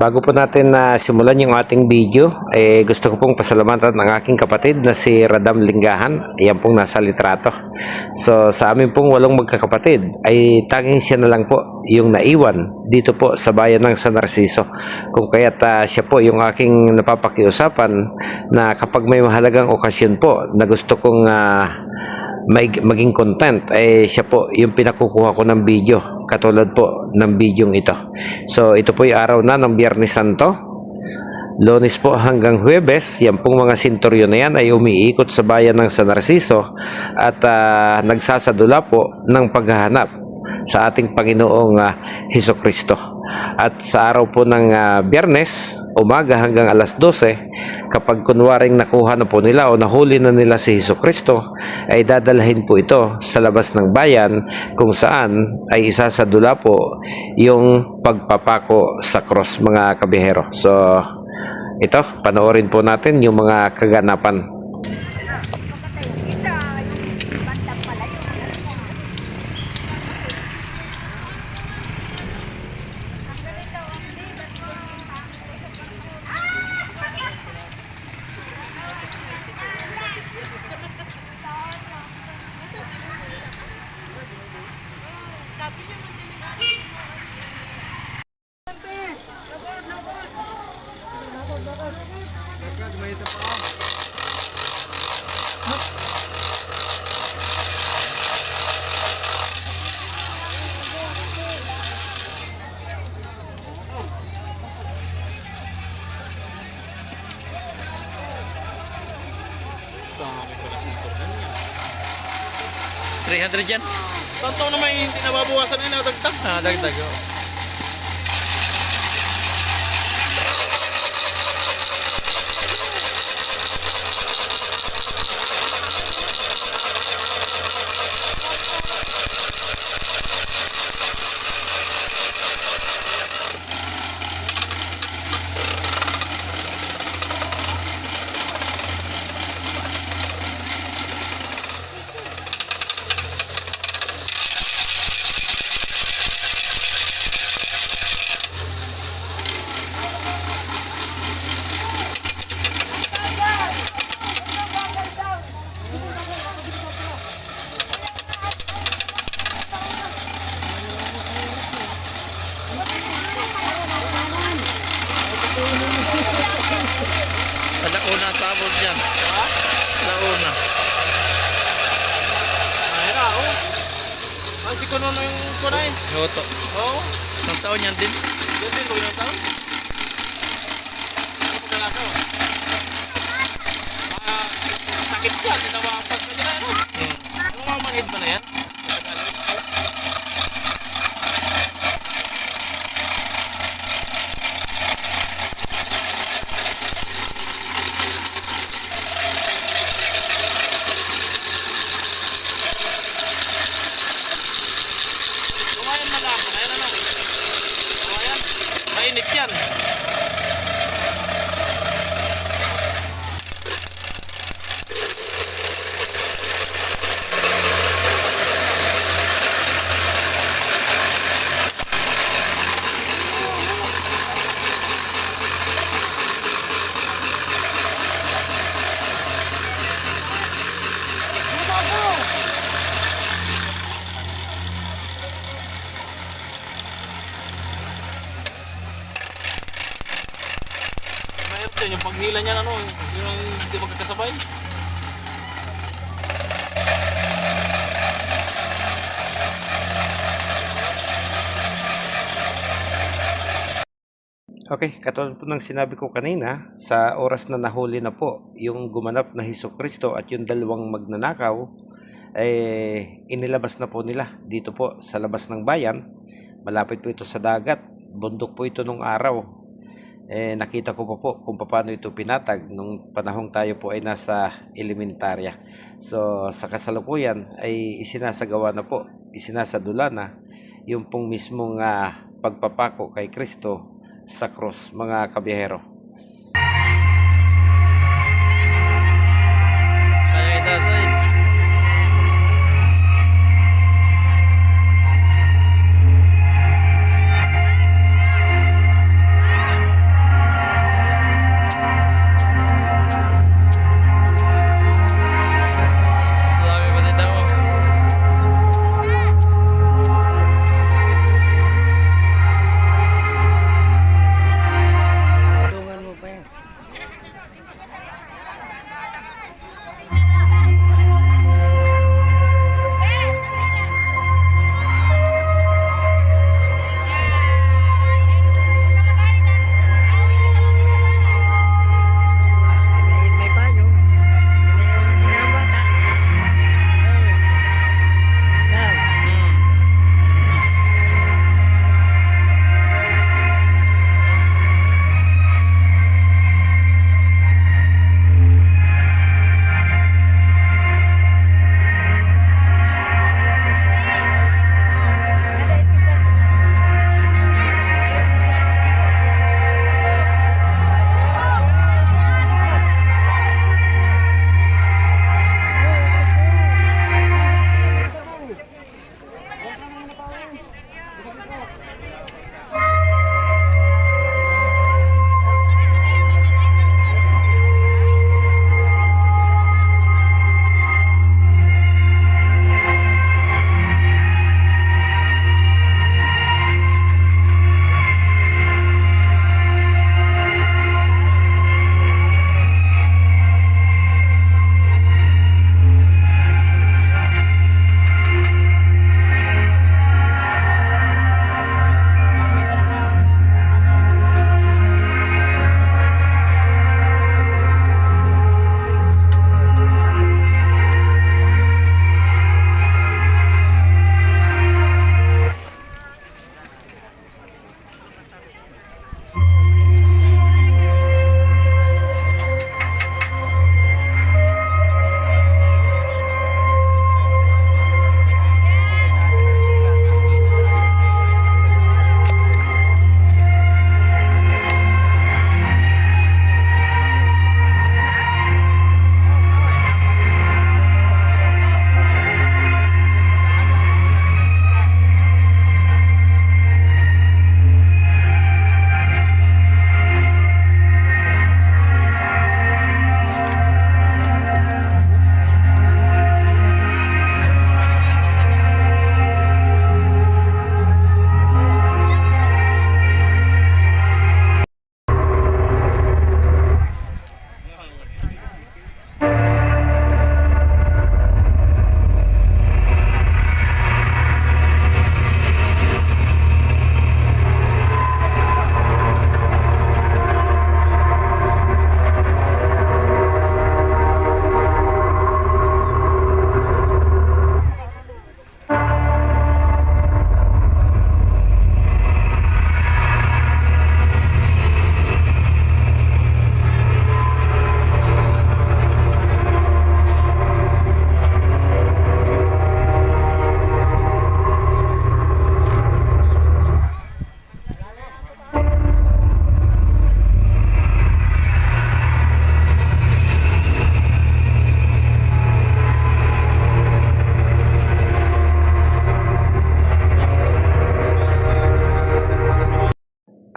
Bago po natin na simulan yung ating video, gusto ko pong pasalamatan ang aking kapatid na si Radam Lingahan. Ayan pong nasa litrato. So sa amin pong walong magkakapatid ay tanging siya na lang po yung naiwan dito po sa bayan ng San Narciso. Kung kaya't siya po yung aking napapakiusapan na kapag may mahalagang okasyon po na gusto kong maging content, siya po yung pinakukuha ko ng video, katulad po ng video ito. So ito po yung araw na ng Biyernes Santo, Lunes po hanggang Huwebes. Yan pong mga senturyon na yan ay umiikot sa bayan ng San Narciso at nagsasadula po ng paghahanap sa ating Panginoong Hesukristo. At sa araw po ng Biyernes, umaga hanggang alas 12, kapag kunwaring nakuha na po nila o nahuli na nila si Hesukristo, ay dadalhin po ito sa labas ng bayan kung saan ay isasadula po yung pagpapako sa cross, mga kabihero. So ito, panoorin po natin yung mga kaganapan. Dami ko na sinturan yan. 300 yan? Taon na may hindi nababawasan na dagdag. Dagdag. Oh. Alauna tabog dyan. Ha? Alauna. Ay na, oh. Ay, di ko nono yung kunay. Noto. Oo. Isang taon yan din. Yan din, huwag ng taon. Ano ko talaga, oh. Sakit yan, tinawapag ka nila, ano? Ano mga manhid mo na yan? Kumayan malapot, ayan ano? Kumayan, mainit yan. Mahirap din yung paghila niya, ano, yung hindi magkakasabay. Okay, katulad po ng sinabi ko kanina, sa oras na nahuli na po yung gumanap na Hesukristo at yung dalawang magnanakaw, inilabas na po nila dito po sa labas ng bayan. Malapit po ito sa dagat, bundok po ito nung araw. Nakita ko po kung paano ito pinatag nung panahong tayo po ay nasa elementarya. So sa kasalukuyan ay isinasagawa na po, isinasadula na yung pong mismong pagpapako kay Kristo sa cross, mga kabiyahero. Kaya ito, soy.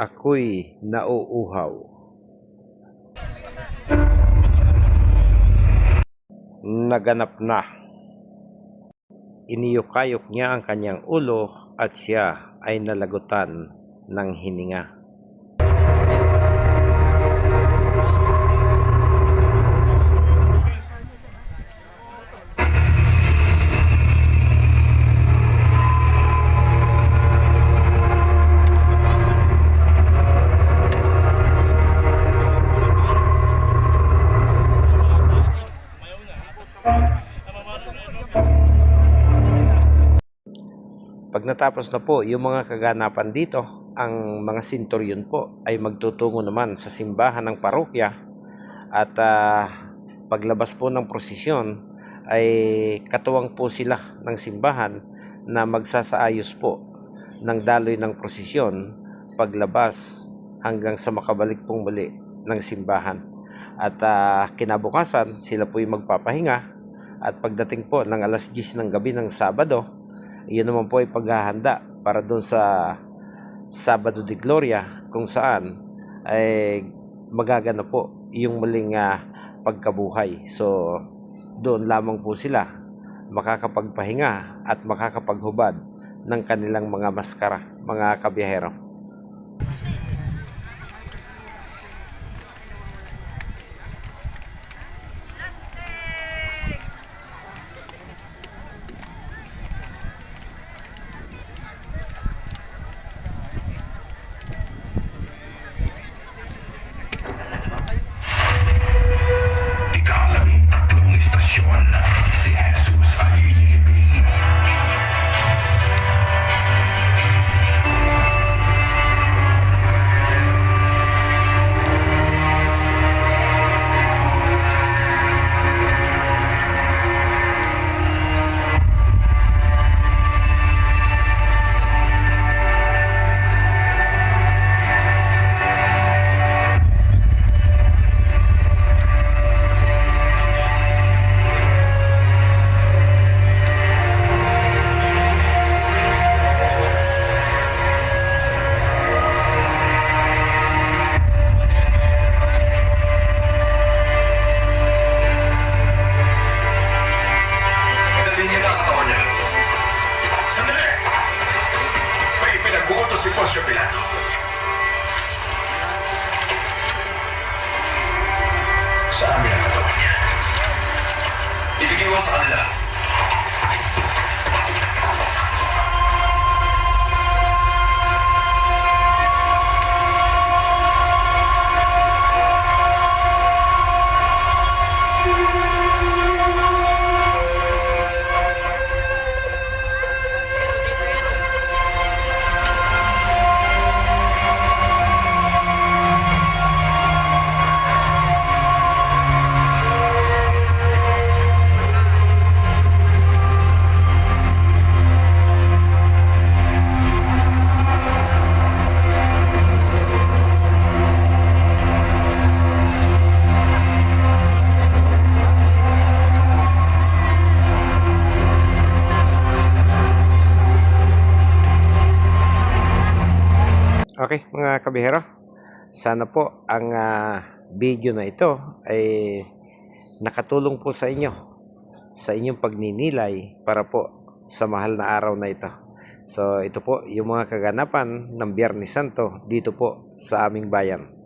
Ako'y nauuhaw. Naganap na. Iniyukayok niya ang kanyang ulo at siya ay nalagutan ng hininga. Pag natapos na po yung mga kaganapan dito, ang mga senturyon po ay magtutungo naman sa simbahan ng parokya at paglabas po ng prosesyon ay katuwang po sila ng simbahan na magsasaayos po ng daloy ng prosesyon paglabas hanggang sa makabalik pong muli ng simbahan. At kinabukasan sila po ay magpapahinga at pagdating po ng alas 10 ng gabi ng Sabado, iyon naman po ay paghahanda para doon sa Sabado de Gloria kung saan ay magaganap po yung muling pagkabuhay. So doon lamang po sila makakapagpahinga at makakapaghubad ng kanilang mga maskara, mga kabiyahero. Si Jesus ay inibig. si Poncio Pilato. Sa amin ang katawan niya. Ibigay mo sa kanila. Okay, mga kabihero, sana po ang video na ito ay nakatulong po sa inyo sa inyong pagninilay para po sa mahal na araw na ito. So ito po yung mga kaganapan ng Biyernes Santo dito po sa aming bayan.